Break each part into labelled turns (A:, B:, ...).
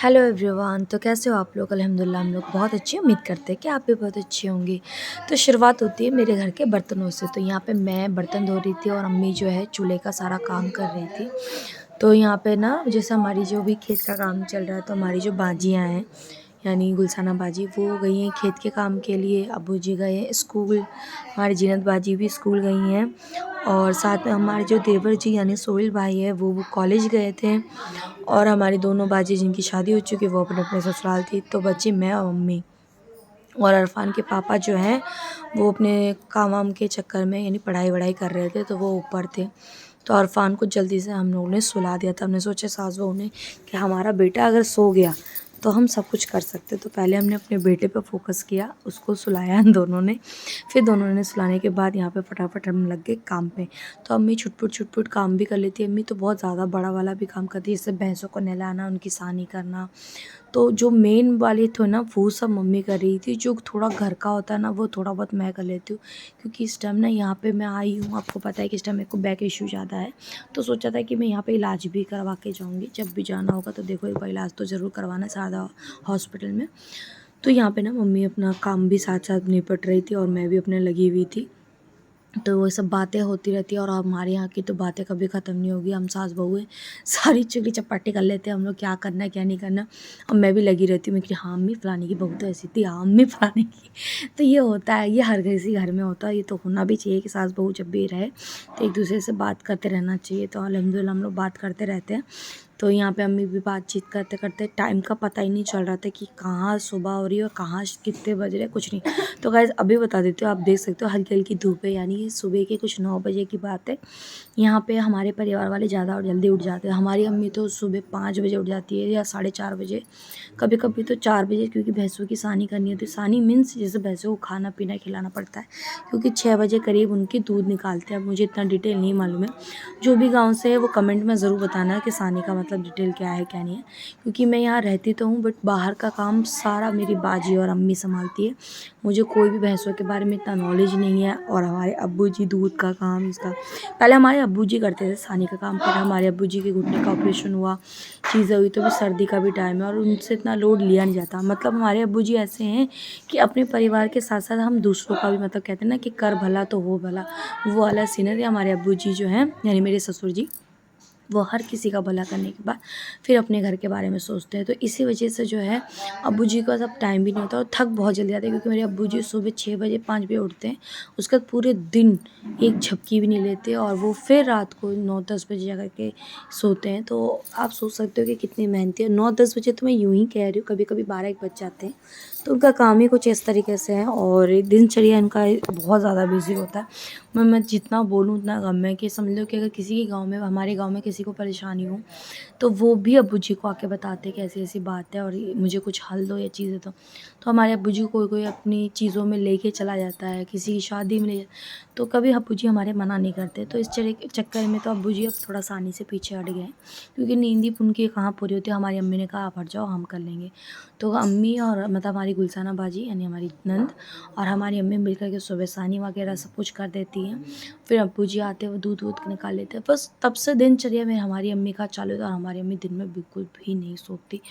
A: Hello everyone. तो कैसे हो आप लोग? अल्हम्दुलिल्लाह हम लोग बहुत अच्छे, उम्मीद करते हैं कि आप भी बहुत अच्छे होंगे। तो शुरुआत होती है मेरे घर के बर्तनों से। तो यहाँ पे मैं बर्तन धो रही थी और अम्मी जो है चूल्हे का सारा काम कर रही थी। तो यहाँ पे ना जैसे हमारी जो भी खेत का काम चल रहा है, तो हमारी जो बाजियाँ हैं यानी गुलशना बाजी, वो गई हैं खेत के काम के लिए। अब्बू जी गए हैं स्कूल, हमारी जीनत बाजी भी स्कूल गई हैं। और साथ में हमारे जो देवर जी यानी सोहेल भाई है वो कॉलेज गए थे। और हमारी दोनों बाजी जिनकी शादी हो चुकी है वो अपने अपने ससुराल थी। तो बच्ची मैं और मम्मी। और अरफान के पापा जो हैं वो अपने काम वाम के चक्कर में यानी पढ़ाई वढ़ाई कर रहे थे, तो वो ऊपर थे। तो अरफान को जल्दी से हम लोगों ने सुला दिया था। हमने सोचा सास बहू ने कि हमारा बेटा अगर सो गया तो हम सब कुछ कर सकते। तो पहले हमने अपने बेटे पे फोकस किया, उसको सुलाया हम दोनों ने। फिर दोनों ने सुलाने के बाद यहाँ पे फटाफट हम लग गए काम पे। तो अम्मी छुटपुट काम भी कर लेती है। अम्मी तो बहुत ज़्यादा बड़ा वाला भी काम करती है, जैसे भैंसों को नहलाना, उनकी सानी करना। तो जो मेन वाली थी ना वो सब मम्मी कर रही थी। जो थोड़ा घर का होता है ना वो थोड़ा बहुत मैं कर लेती हूँ, क्योंकि इस टाइम ना यहाँ पे मैं आई हूँ, आपको पता है कि इस टाइम मेरे को बैक इशू ज़्यादा है। तो सोचा था कि मैं यहाँ पे इलाज भी करवा के जाऊँगी, जब भी जाना होगा तो देखो एक बार इलाज तो ज़रूर करवाना सादा हॉस्पिटल में। तो यहाँ पे ना मम्मी अपना काम भी साथ साथ निपट रही थी और मैं भी अपने लगी हुई थी। तो वो सब बातें होती रहती है और हमारे यहाँ की तो बातें कभी ख़त्म नहीं होगी। हम सास बहू हैं, सारी चुगली चपाटी कर लेते हैं हम लोग, क्या करना है क्या नहीं करना। और मैं भी लगी रहती हूँ, मैं कि हाँ अम्मी फलाने की बहू तो ऐसी थी, हाँ अम्मी फलाने की। तो ये होता है, ये हर किसी घर में होता है। ये तो होना भी चाहिए कि सास बहू जब भी रहे तो एक दूसरे से बात करते रहना चाहिए। तो अल्हम्दुलिल्लाह हम लोग बात करते रहते हैं। तो यहाँ पे अम्मी भी बातचीत करते करते टाइम का पता ही नहीं चल रहा था कि कहाँ सुबह हो रही है और कहाँ कितने बज रहे हैं, कुछ नहीं। तो गाइस अभी बता देती हूँ, आप देख सकते हो हल्की हल्की धूप है, यानी सुबह के कुछ 9 बजे की बात है। यहाँ पे हमारे परिवार वाले ज़्यादा और जल्दी उठ जाते हैं। हमारी अम्मी तो सुबह 5 बजे उठ जाती है या 4:30 बजे, कभी कभी तो 4 बजे, क्योंकि भैंसों की सानी करनी होती है। सानी मीन्स जैसे भैंसों को खाना पीना खिलाना पड़ता है, क्योंकि 6 बजे करीब उनकी दूध निकालते हैं। अब मुझे इतना डिटेल नहीं मालूम है, जो भी गाँव से है वो कमेंट में ज़रूर बताना कि सानी का मतलब डिटेल क्या है क्या नहीं है। क्योंकि मैं यहाँ रहती तो हूँ बट बाहर का काम सारा मेरी बाजी और अम्मी संभालती है। मुझे कोई भी भैंसों के बारे में इतना नॉलेज नहीं है। और हमारे अब्बू जी दूध का काम, इसका पहले हमारे अब्बू जी करते थे सानी का काम, पर हमारे अब्बू जी के घुटने का ऑपरेशन हुआ, चीज़ें हुई, तो भी सर्दी का भी टाइम है और उनसे इतना लोड लिया नहीं जाता। मतलब हमारे अब्बू जी ऐसे हैं कि अपने परिवार के साथ साथ हम दूसरों का भी, मतलब कहते हैं ना कि कर भला तो हो भला, वो वाला सीनर है। हमारे अब्बू जी जो हैं यानी मेरे ससुर जी, वो हर किसी का भला करने के बाद फिर अपने घर के बारे में सोचते हैं। तो इसी वजह से जो है अब्बू जी का सब टाइम भी नहीं होता और थक बहुत जल्दी जाते हैं, क्योंकि मेरे अब्बू जी सुबह 6 बजे 5 बजे उठते हैं, उसके बाद पूरे दिन एक झपकी भी नहीं लेते और वो फिर रात को 9-10 बजे जा कर के सोते हैं। तो आप सोच सकते हो कि कितनी मेहनती है। 9-10 बजे तो मैं यूँ ही कह रही हूँ, कभी कभी 12-1 बज जाते हैं। तो उनका काम ही कुछ इस तरीके से है और दिनचर्या इनका बहुत ज़्यादा बिजी होता है। मैं जितना बोलूँ उतना कम है। कि समझ लो कि अगर किसी के गाँव में, हमारे गाँव में किसी को परेशानी हो तो वो भी अब्बू जी को आके बताते हैं कि ऐसी ऐसी बात है और मुझे कुछ हल दो या चीज़ें दो। तो हमारे अब्बू जी कोई कोई अपनी चीज़ों में लेके चला जाता है, किसी की शादी में ले, तो कभी अब्बू जी हमारे मना नहीं करते। तो इस चक्कर में तो अब्बू जी अब थोड़ा आसानी से पीछे हट गए हैं, क्योंकि नींद ही उनकी कहाँ पूरी होती है। हमारी अम्मी ने कहा आप हट जाओ, हम कर लेंगे। तो अम्मी और मतलब हमारी गुलसाना बाजी यानी हमारी नंद और हमारी अम्मी मिल कर के सुबह सानी वगैरह सब कुछ कर देती हैं। फिर अब्बू जी आते हैं, वो दूध वूध निकाल लेते हैं। बस तब से दिनचर्या में हमारी अम्मी का चालू था और हमारी अम्मी दिन में बिल्कुल भी नहीं सोती।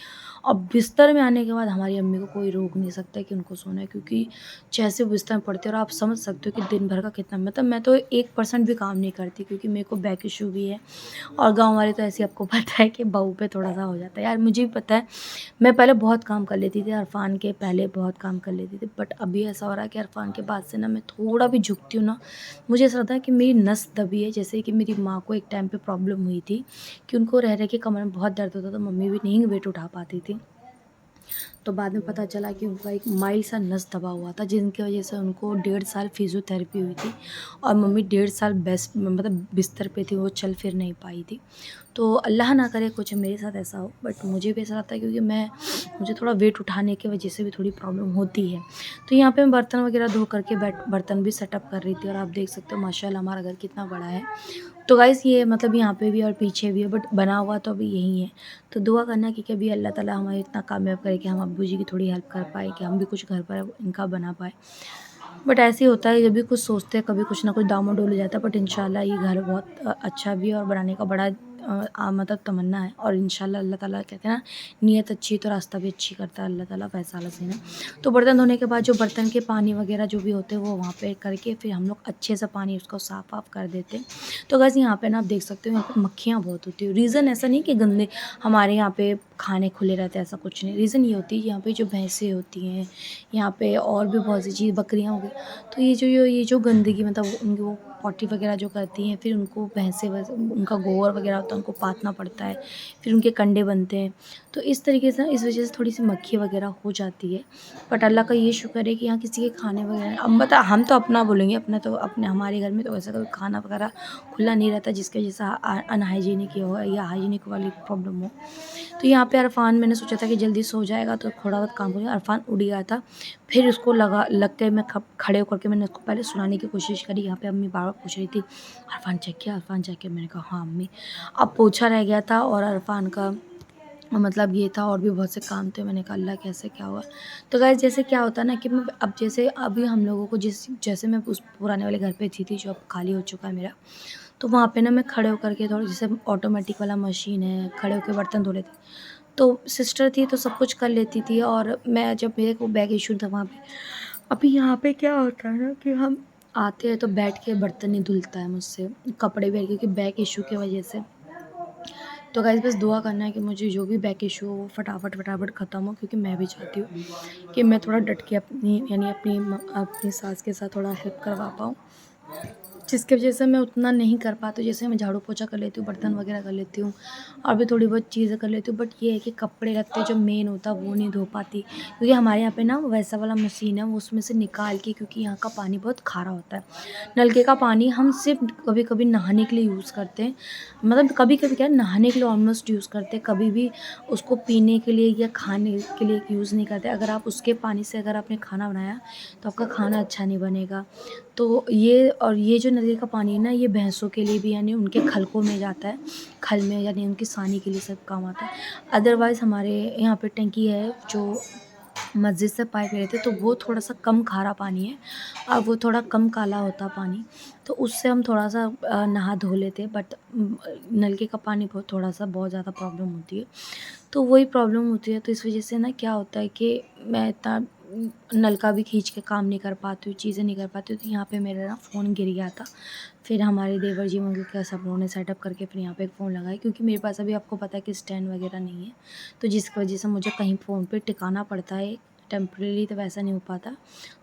A: अब बिस्तर में आने के बाद हमारी अम्मी को कोई रोक नहीं सकता कि उनको सोना है, क्योंकि जैसे वो बिस्तर में पड़ते हैं और आप समझ सकते हो कि दिन भर का कितना, मतलब मैं तो 1% भी काम नहीं करती, क्योंकि मेरे को बैक इशू भी है। और गाँव वाले तो ऐसे आपको पता है कि बहू पे थोड़ा सा हो जाता है। यार मुझे भी पता है, मैं पहले बहुत काम कर लेती थी, अरफान के पहले बहुत काम कर लेती थी, बट अभी ऐसा हो रहा है कि अरफान के बाद से ना मैं थोड़ा भी झुकती हूँ ना, मुझे ऐसा लगता है कि मेरी नस दबी है। जैसे कि मेरी माँ को एक टाइम पे प्रॉब्लम हुई थी कि उनको रह रह के कमर में बहुत दर्द होता था, मम्मी भी नहीं वेट उठा पाती थी। तो बाद में पता चला कि उनका एक माइल्ड सा नस दबा हुआ था, जिनकी वजह से उनको 1.5 साल फिजियोथेरेपी हुई थी और मम्मी 1.5 साल बेस्ट मतलब बिस्तर पे थी, वो चल फिर नहीं पाई थी। तो अल्लाह ना करे कुछ मेरे साथ ऐसा हो, बट मुझे भी ऐसा लगता है, क्योंकि मुझे थोड़ा वेट उठाने की वजह से भी थोड़ी प्रॉब्लम होती है। तो यहाँ पे मैं बर्तन वगैरह धो करके बर्तन भी सेटअप कर रही थी और आप देख सकते हो माशाल्लाह हमारा घर कितना बड़ा है। तो गाइस ये मतलब यहाँ पे भी और पीछे भी है, बट बना हुआ तो अभी यही है। तो दुआ करना कि कभी अल्लाह ताला हमें इतना कामयाब करे कि हम अब्बू जी की थोड़ी हेल्प कर पाए, कि हम भी कुछ घर पर इनका बना पाए। बट ऐसे ही होता है, जब भी कुछ सोचते हैं कभी कुछ ना कुछ डामाडोल हो जाता है, बट इंशाल्लाह ये घर बहुत अच्छा भी है और बनाने का बड़ा मतलब तमन्ना है, और इंशाल्लाह अल्लाह ताला कहते हैं ना, नीयत अच्छी तो रास्ता भी अच्छी करता है अल्लाह ताला, वैसा वाला सीन है। तो बर्तन धोने के बाद जो बर्तन के पानी वगैरह जो भी होते हैं वो वहाँ पे करके फिर हम लोग अच्छे से पानी उसको साफ़ वाफ़ कर देते हैं। तो गाइस यहाँ पे ना आप देख सकते हो यहाँ पे मक्खियाँ बहुत होती है। रीज़न ऐसा नहीं कि गंदे हमारे यहाँ पे खाने खुले रहते हैं, ऐसा कुछ नहीं। रीज़न ये होती है यहाँ पे जो भैंसें होती हैं, यहाँ पे और भी बहुत सी चीज़, बकरियाँ हो गई, तो ये जो गंदगी मतलब उनकी वो पॉटी वगैरह जो करती हैं, फिर उनको भैंसें उनका गोबर वगैरह होता है उनको पाथना पड़ता है, फिर उनके कंडे बनते हैं। तो इस तरीके से इस वजह से थोड़ी सी मक्खी वगैरह हो जाती है। बट अल्लाह का ये शुक्र है कि यहाँ किसी के खाने वगैरह, अब बता हम तो अपना बोलेंगे, अपना तो अपने हमारे घर में तो वैसा कोई खाना वगैरह खुला नहीं रहता जिसकी वजह से अनहाइजीनिक हो या हाइजीनिक वाली प्रॉब्लम हो। तो यहाँ पे अरफान, मैंने सोचा था कि जल्दी सो जाएगा तो थोड़ा बहुत काम करेगा, अरफान उड़ गया था। फिर उसको लग के मैं खड़े होकर के मैंने उसको पहले सुलाने की कोशिश करी। यहाँ पे अम्मी बार बार पूछ रही थी, अरफान चेक किया, अरफान चेक किया? मैंने कहा हाँ अम्मी। अब पोछा रह गया था और अरफान का मतलब ये था, और भी बहुत से काम थे। मैंने कहा अल्लाह कैसे क्या हुआ। तो गाइस जैसे क्या होता है ना कि मैं अब जैसे अभी हम लोगों को जैसे मैं उस पुराने वाले घर पे थी जो अब खाली हो चुका है मेरा, तो वहाँ पे ना मैं खड़े होकर के थोड़ा, जैसे ऑटोमेटिक वाला मशीन है, खड़े होकर बर्तन धो लेती। तो सिस्टर थी तो सब कुछ कर लेती थी, और मैं जब मेरे को बैक इशू था वहाँ पे। अभी यहाँ पे क्या होता है ना कि हम आते हैं तो बैठ के बर्तन नहीं धुलता है मुझसे, कपड़े भी, क्योंकि बैक इशू की वजह से। तो गाइस बस दुआ करना है कि मुझे जो भी बैक इशू हो वो फटाफट फटाफट ख़त्म हो, क्योंकि मैं भी चाहती हूँ कि मैं थोड़ा डट के अपनी यानी अपनी सास के साथ थोड़ा हेल्प करवा पाऊँ, जिसकी वजह से मैं उतना नहीं कर पाती हूँ। जैसे मैं झाड़ू पोछा कर लेती हूँ, बर्तन वगैरह कर लेती हूँ, और भी थोड़ी बहुत चीज़ें कर लेती हूँ, बट ये है कि कपड़े लगते जो मेन होता वो नहीं धो पाती, क्योंकि हमारे यहाँ पे ना वैसा वाला मशीन है, वो उसमें से निकाल के, क्योंकि यहाँ का पानी बहुत खारा होता है। नलके का पानी हम सिर्फ कभी कभी नहाने के लिए यूज़ करते हैं, मतलब कभी कभी क्या, नहाने के लिए ऑलमोस्ट यूज़ करते हैं, कभी भी उसको पीने के लिए या खाने के लिए यूज़ नहीं करते। अगर आप उसके पानी से अगर आपने खाना बनाया तो आपका खाना अच्छा नहीं बनेगा। तो ये जो नदी का पानी है ना, ये भैंसों के लिए भी यानी उनके खलकों में जाता है, खल में यानी उनकी सानी के लिए सब काम आता है। अदरवाइज़ हमारे यहाँ पे टंकी है जो मस्जिद से पाइप लेते, तो वो थोड़ा सा कम खारा पानी है और वो थोड़ा कम काला होता पानी, तो उससे हम थोड़ा सा नहा धो लेते हैं। बट नलके का पानी थोड़ा सा बहुत ज़्यादा प्रॉब्लम होती है, तो वही प्रॉब्लम होती है। तो इस वजह से ना क्या होता है कि मैं इतना नलका भी खींच के काम नहीं कर पाती हूँ, चीज़ें नहीं कर पाती हूँ। तो यहाँ पे मेरा ना फ़ोन गिर गया था, फिर हमारे देवर जी मम्मी का सब लोगों ने सेटअप करके फिर यहाँ पे एक फ़ोन लगाया, क्योंकि मेरे पास अभी आपको पता है कि स्टैंड वगैरह नहीं है, तो जिसकी वजह से मुझे कहीं फ़ोन पे टिकाना पड़ता है टेम्परेरी, तो वैसा नहीं हो पाता,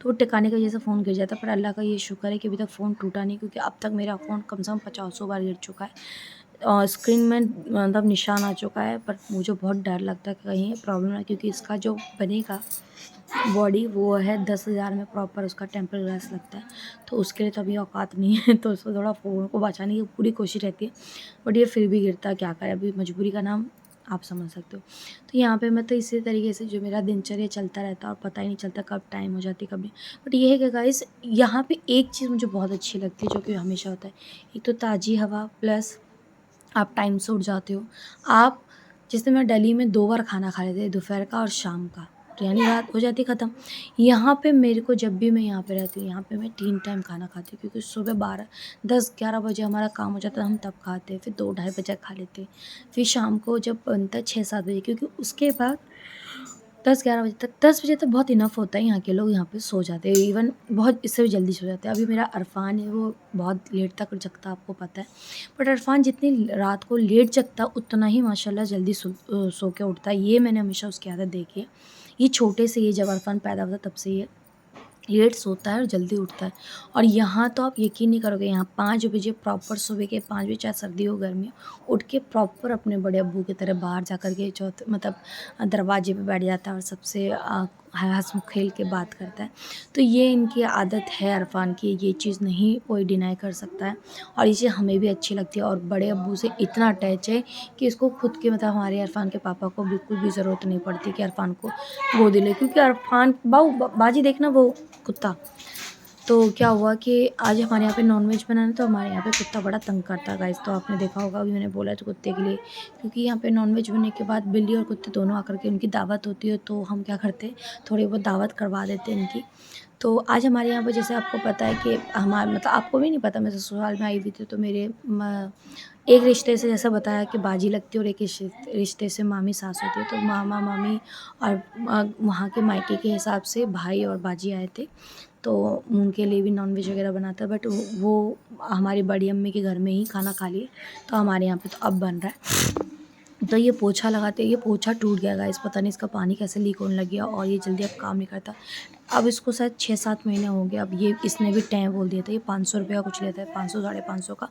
A: तो वो टिकाने की वजह से फ़ोन गिर जाता। पर अल्लाह का ये शुक्र है कि अभी तक फ़ोन टूटा नहीं, क्योंकि अब तक मेरा फ़ोन कम से कम 50 बार गिर चुका है और स्क्रीन में मतलब निशान आ चुका है। पर मुझे बहुत डर लगता है कि कहीं प्रॉब्लम है, क्योंकि इसका जो बनेगा बॉडी वो है 10,000 में, प्रॉपर उसका टेम्पर ग्लास लगता है, तो उसके लिए तो अभी औकात नहीं है। तो उसको थोड़ा फ़ोन को बचाने की पूरी कोशिश रहती है, बट ये फिर भी गिरता है, क्या करें, अभी मजबूरी का नाम आप समझ सकते हो। तो यहाँ पे मैं तो इसी तरीके से जो मेरा दिनचर्या चलता रहता है और पता ही नहीं चलता कब टाइम हो जाती कभी। बट ये है कि गाइस यहाँ पे एक चीज़ मुझे बहुत अच्छी लगती है जो कि हमेशा होता है, एक तो ताज़ी हवा, प्लस आप टाइम से उठ जाते हो। आप जैसे मैं दिल्ली में 2 बार खाना खा लेती थी, दोपहर का और शाम का, तो यानी रात हो जाती ख़त्म। यहाँ पे मेरे को जब भी मैं यहाँ पे रहती हूँ, यहाँ पे मैं 3 टाइम खाना खाती हूँ, क्योंकि सुबह 12 10-11 बजे हमारा काम हो जाता है, हम तब खाते हैं, फिर 2 ढाई बजे खा लेते हैं, फिर शाम को जब बनता है 6-7 बजे, क्योंकि उसके बाद 10-11 बजे तक, 10 बजे तक बहुत इनफ होता है, यहाँ के लोग यहाँ पे सो जाते हैं, इवन बहुत इससे भी जल्दी सो जाते हैं। अभी मेरा अरफान है वो बहुत लेट तक जगता, आपको पता है, बट अरफान जितनी रात को लेट जगता उतना ही माशाल्लाह जल्दी सो के उठता है। ये मैंने हमेशा उसकी आदत देखी है, ये छोटे से, ये जब अरफान पैदा हुआ तब से ये लेट सोता है और जल्दी उठता है। और यहाँ तो आप यकीन नहीं करोगे, यहाँ 5 बजे प्रॉपर, सुबह के 5 बजे, चाहे सर्दी हो गर्मी हो, उठ के प्रॉपर अपने बड़े अब्बू की तरह बाहर जा कर के मतलब दरवाजे पे बैठ जाता है और सबसे हँस खेल के बात करता है। तो ये इनकी आदत है अरफान की, ये चीज़ नहीं कोई डिनाई कर सकता है, और ये चीज़ हमें भी अच्छी लगती है। और बड़े अब्बू से इतना अटैच है कि इसको खुद के मतलब हमारे अरफान के पापा को बिल्कुल भी ज़रूरत नहीं पड़ती कि अरफान को गोदी ले, क्योंकि अरफान बाजी देखना वो कुत्ता, तो क्या हुआ कि आज हमारे यहाँ पे नॉनवेज बना है, तो हमारे यहाँ पे कुत्ता बड़ा तंग करता है गाइस। तो आपने देखा होगा, अभी मैंने बोला तो कुत्ते के लिए, क्योंकि यहाँ पे नॉनवेज बनने के बाद बिल्ली और कुत्ते दोनों आकर के उनकी दावत होती है, तो हम क्या करते हैं, थोड़ी बहुत दावत करवा देते हैं इनकी। तो आज हमारे यहाँ पे जैसे आपको पता है कि हमारा मतलब आपको भी नहीं पता, मैं ससुराल में आई हुई थी तो मेरे एक रिश्ते से जैसा बताया कि बाजी लगती है और एक रिश्ते से मामी सास होती है। तो मामा मामी और वहाँ के मायके के हिसाब से भाई और बाजी आए थे, तो उनके लिए भी नॉनवेज वगैरह बनाता है। बट वो हमारी बड़ी अम्मी के घर में ही खाना खा लिए, तो हमारे यहाँ पे तो अब बन रहा है। तो ये पोछा लगाते, ये पोछा टूट गया गाइस, पता नहीं इसका पानी कैसे लीक होने लग गया और ये जल्दी अब काम नहीं करता। अब इसको शायद 6-7 महीने हो गए। अब ये इसने भी टैं बोल दिया था। ये 500 रुपये का कुछ लेता है, 500 550 का।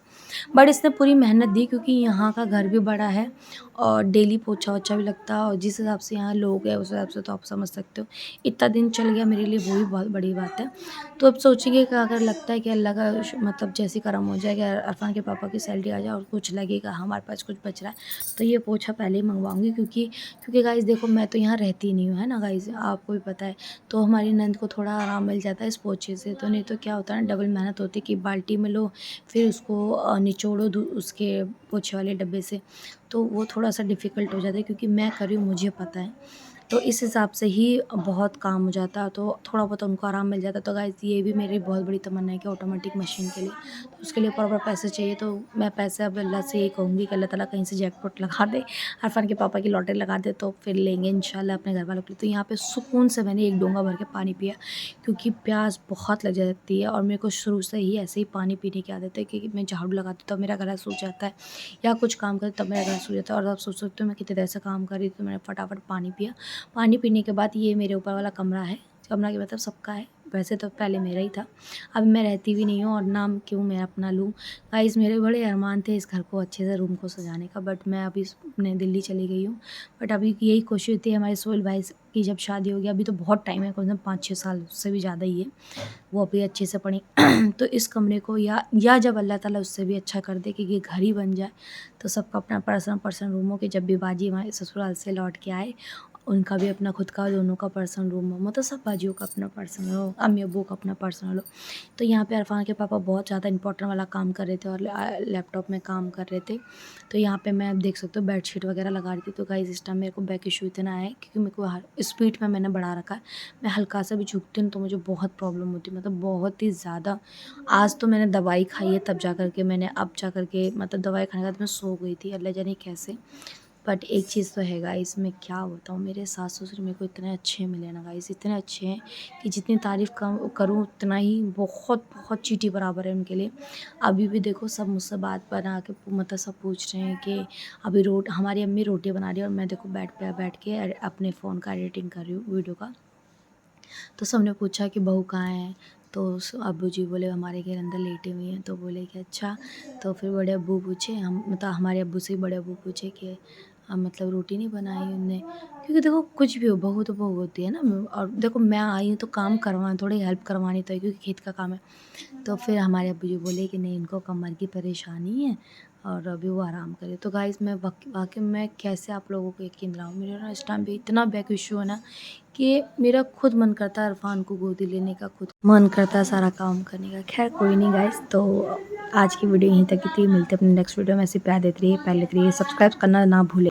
A: बट इसने पूरी मेहनत दी क्योंकि यहाँ का घर भी बड़ा है और डेली पोछा वोछा भी लगता है, और जिस हिसाब से यहाँ लोग हैं उस हिसाब से तो आप समझ सकते हो इतना दिन चल गया मेरे लिए, वो भी बहुत बड़ी बात है। तो अब सोचिए कि अगर लगता है कि अल्लाह का मतलब जैसी करम हो जाएगा, अरफान के पापा की सैलरी आ जाए और कुछ लगेगा हमारे पास कुछ बच रहा है, तो ये पोछा पहले ही मंगवाऊंगी। क्योंकि गाइस देखो, मैं तो यहाँ रहती नहीं हूँ, है ना गाइस, आपको भी पता है। तो हमारी नंद को थोड़ा आराम मिल जाता है इस पोछे से, तो नहीं तो क्या होता है ना, डबल मेहनत होती है कि बाल्टी में लो फिर उसको निचोड़ो उसके पोछे वाले डब्बे से, तो वो थोड़ा सा डिफ़िकल्ट हो जाता है। क्योंकि मैं कर रही हूँ, मुझे पता है, तो इस हिसाब से ही बहुत काम हो जाता है, तो थोड़ा बहुत उनको आराम मिल जाता है। तो गाइस ये भी मेरी बहुत बड़ी तमन्ना है कि ऑटोमेटिक मशीन के लिए, तो उसके लिए प्रॉपर पैसे चाहिए। तो मैं पैसे अब अल्लाह से यही कहूँगी कि अल्लाह ताला कहीं से जैकपॉट लगा दे, अरफान के पापा की लॉटरी लगा दे, तो फिर लेंगे इंशाल्लाह अपने घर वालों के लिए। तो यहाँ पे सुकून से मैंने एक डोंगा भर के पानी पिया, क्योंकि प्यास बहुत लग जाती है और मेरे को शुरू से ही ऐसे ही पानी पीने की आदत है कि मैं झाड़ू लगाती हूँ तो मेरा गला सूख जाता है, या कुछ काम करती तब मेरा गला सूख जाता है। और आप सोच सकते हो मैं कितनी देर से काम कर रही थी, तो मैंने फटाफट पानी पिया। पानी पीने के बाद ये मेरे ऊपर वाला कमरा है, कमरा के मतलब सबका है, वैसे तो पहले मेरा ही था, अब मैं रहती भी नहीं हूँ और नाम क्यों मैं अपना लूँ। गाइस मेरे बड़े अरमान थे इस घर को अच्छे से रूम को सजाने का, बट मैं अभी अपने दिल्ली चली गई हूँ। बट अभी यही कोशिश होती है हमारे सोहेल भाई की, जब शादी होगी, अभी तो बहुत टाइम है, कम से कम 5-6 साल, उससे भी ज़्यादा ही है, वो अभी अच्छे से पढ़ी तो इस कमरे को या जब अल्लाह ताला उससे भी अच्छा कर दे कि ये घर ही बन जाए, तो सबका अपना पर्सनल रूम हो, कि जब भी बाजी हमारे ससुराल से लौट के आए उनका भी अपना खुद का, दोनों का पर्सनल रूम हो, मतलब सब बाजियों का अपना पर्सनल हो, अम्मी अब्बू का अपना पर्सनल हो। तो यहाँ पे अरफान के पापा बहुत ज़्यादा इंपॉर्टेंट वाला काम कर रहे थे और लैपटॉप में काम कर रहे थे। तो यहाँ पे मैं देख सकते हो बेडशीट वगैरह लगा रही थी। तो गाइस इस टाइम मेरे को बैक इशू इतना है क्योंकि मेरे को स्पीड में मैंने बढ़ा रखा है, मैं हल्का सा भी झुकती हूँ तो मुझे बहुत प्रॉब्लम होती है, मतलब बहुत ही ज़्यादा। आज तो मैंने दवाई खाई है तब जा कर के मैंने, अब जा कर के मतलब दवाई खाने के बाद मैं सो गई थी, अल्लाह जाने कैसे। बट एक चीज़ तो है गाइस, मैं क्या बताऊँ, मेरे सास ससुर मेरे को इतने अच्छे मिले ना गाइस, इतने अच्छे हैं कि जितनी तारीफ़ करूँ उतना ही, बहुत बहुत चींटी बराबर है उनके लिए। अभी भी देखो सब मुझसे बात बना के मतलब सब पूछ रहे हैं कि अभी हमारी अम्मी रोटी बना रही है और मैं देखो बेड पे बैठ के अपने फ़ोन का एडिटिंग कर रही हूँ वीडियो का। तो सबने पूछा कि बहू कहाँ है, तो अब्बू जी बोले हमारे घर अंदर लेटे हुए हैं। तो बोले कि अच्छा। तो फिर बड़े अब्बू पूछे, हम मतलब हमारे अब्बू से बड़े अब्बू पूछे कि मतलब रोटी नहीं बनाई उनने, क्योंकि देखो कुछ भी हो बहू तो बहू होती है ना। और देखो मैं आई हूँ तो काम करवाना, थोड़ी हेल्प करवानी तो है क्योंकि खेत का काम है। तो फिर हमारे अब्बू जी बोले कि नहीं, इनको कमर की परेशानी है और अभी वो आराम करे। तो गाइस मैं वाकई में कैसे आप लोगों को यकीन दिलाऊँ, मेरे ना इस टाइम पे इतना बैक इशू है ना कि मेरा खुद मन करता है इरफान को गोदी लेने का, खुद मन करता है सारा काम करने का। खैर कोई नहीं गाइस, तो आज की वीडियो यहीं तक की थी, मिलते अपने नेक्स्ट वीडियो में। ऐसे प्यार देते रहिए, पहले देते रहिए, सब्सक्राइब करना ना भूलें।